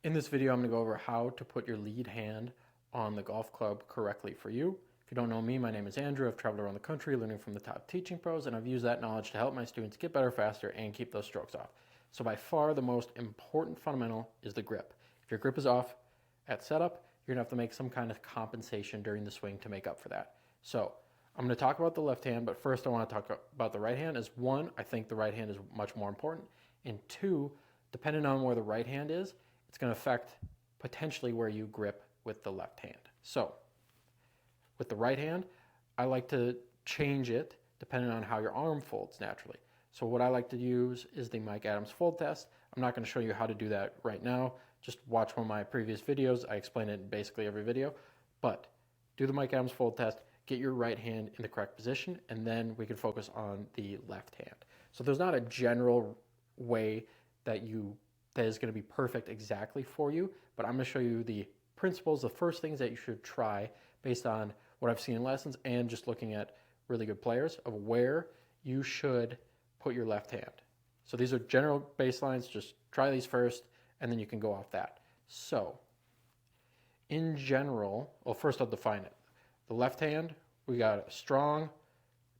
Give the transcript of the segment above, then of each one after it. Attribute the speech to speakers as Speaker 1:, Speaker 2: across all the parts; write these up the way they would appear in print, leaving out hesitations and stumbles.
Speaker 1: In this video, I'm going to go over how to put your lead hand on the golf club correctly for you. If you don't know me, my name is Andrew. I've traveled around the country learning from the top teaching pros, and I've used that knowledge to help my students get better faster and keep those strokes off. So by far, the most important fundamental is the grip. If your grip is off at setup, you're going to have to make some kind of compensation during the swing to make up for that. So I'm going to talk about the left hand, but first I want to talk about the right hand. As one, I think the right hand is much more important, and two, depending on where the right hand is, it's going to affect potentially where you grip with the left hand. So with the right hand, I like to change it depending on how your arm folds naturally. So what I like to use is the Mike Adams fold test. I'm not going to show you how to do that right now. Just watch one of my previous videos. I explain it in basically every video. But do the Mike Adams fold test, get your right hand in the correct position, and then we can focus on the left hand. So there's not a general way that is going to be perfect exactly for you, but I'm going to show you the principles, the first things that you should try based on what I've seen in lessons and just looking at really good players of where you should put your left hand. So these are general baselines. Just try these first, and then you can go off that. So in general, well, first I'll define it. The left hand, we got strong,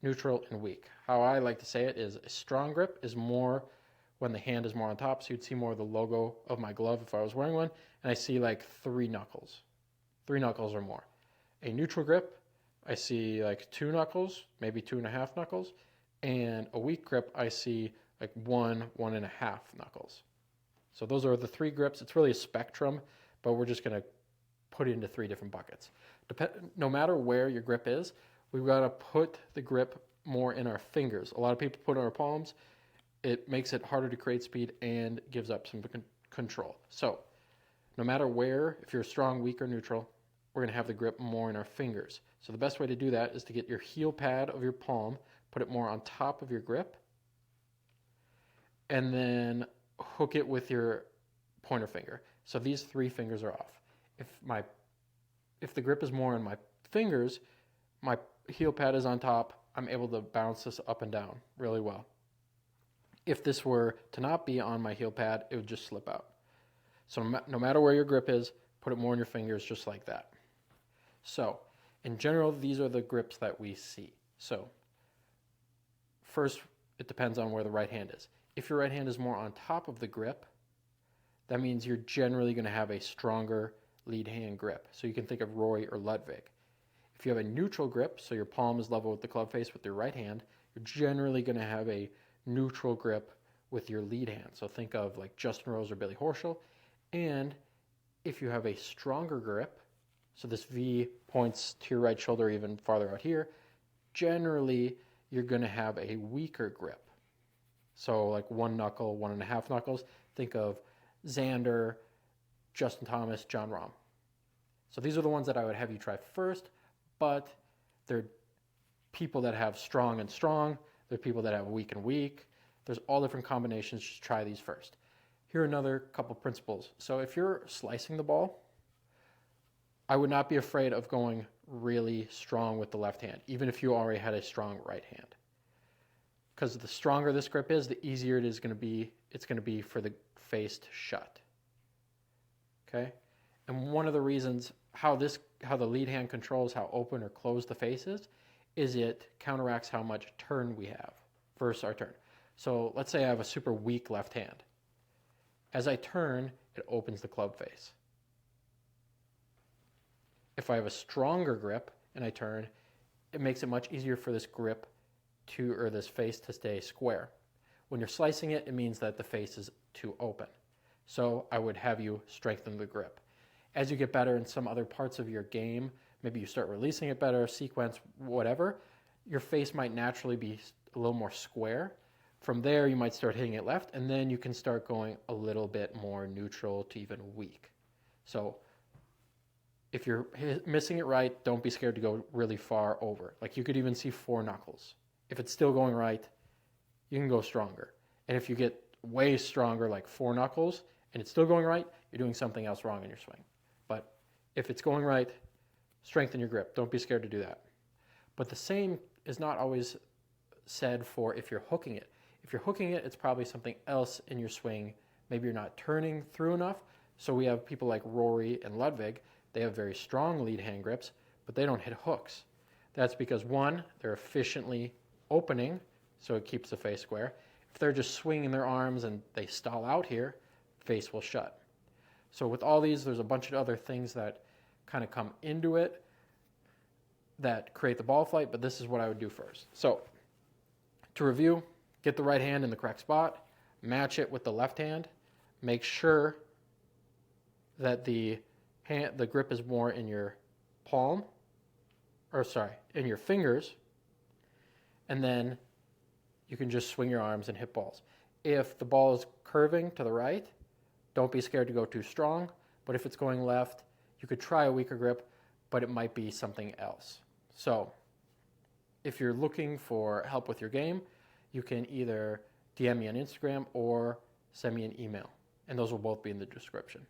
Speaker 1: neutral, and weak. How I like to say it is a strong grip is more when the hand is more on top, so you'd see more of the logo of my glove if I was wearing one, and I see like three knuckles or more. A neutral grip, I see like 2 knuckles, maybe 2.5 knuckles, and a weak grip, I see like 1.5 knuckles. So those are the 3 grips. It's really a spectrum, but we're just going to put it into 3 different buckets. No matter where your grip is, we've got to put the grip more in our fingers. A lot of people put it in our palms. It makes it harder to create speed and gives up some control. So no matter where, if you're strong, weak, or neutral, we're going to have the grip more in our fingers. So the best way to do that is to get your heel pad of your palm, put it more on top of your grip, and then hook it with your pointer finger. So these 3 fingers are off. If the grip is more on my fingers, my heel pad is on top, I'm able to bounce this up and down really well. If this were to not be on my heel pad, it would just slip out. So no matter where your grip is, put it more in your fingers just like that. So in general, these are the grips that we see. So first, it depends on where the right hand is. If your right hand is more on top of the grip, that means you're generally going to have a stronger lead hand grip. So you can think of Rory or Ludwig. If you have a neutral grip, so your palm is level with the club face with your right hand, you're generally going to have a neutral grip with your lead hand. So think of like Justin Rose or Billy Horschel. And if you have a stronger grip, so this V points to your right shoulder even farther out here, generally you're going to have a weaker grip. So like 1 knuckle, 1.5 knuckles. Think of Xander, Justin Thomas, Jon Rahm. So these are the ones that I would have you try first, but they're people that have strong and strong. There are people that have weak and weak. There's all different combinations. Just try these first. Here are another couple principles. So if you're slicing the ball, I would not be afraid of going really strong with the left hand, even if you already had a strong right hand. Because the stronger this grip is, the easier it is going to be. It's going to be for the face to shut. Okay? And one of the reasons how the lead hand controls how open or closed the face is it counteracts how much turn we have versus our turn. So let's say I have a super weak left hand. As I turn, it opens the club face. If I have a stronger grip and I turn, it makes it much easier for this grip or this face to stay square. When you're slicing it, it means that the face is too open. So I would have you strengthen the grip. As you get better in some other parts of your game, maybe you start releasing it better, sequence, whatever, your face might naturally be a little more square. From there, you might start hitting it left, and then you can start going a little bit more neutral to even weak. So if you're missing it right, don't be scared to go really far over. Like you could even see 4 knuckles. If it's still going right, you can go stronger. And if you get way stronger, like 4 knuckles, and it's still going right, you're doing something else wrong in your swing. But if it's going right, strengthen your grip. Don't be scared to do that. But the same is not always said for if you're hooking it. If you're hooking it, it's probably something else in your swing. Maybe you're not turning through enough. So we have people like Rory and Ludwig. They have very strong lead hand grips, but they don't hit hooks. That's because, one, they're efficiently opening, so it keeps the face square. If they're just swinging their arms and they stall out here, face will shut. So with all these, there's a bunch of other things that kind of come into it that create the ball flight, but this is what I would do first. So to review, get the right hand in the correct spot, match it with the left hand, make sure that the grip is more in your palm, in your fingers, and then you can just swing your arms and hit balls. If the ball is curving to the right, don't be scared to go too strong, but if it's going left, you could try a weaker grip, but it might be something else. So if you're looking for help with your game, you can either DM me on Instagram or send me an email, and those will both be in the description.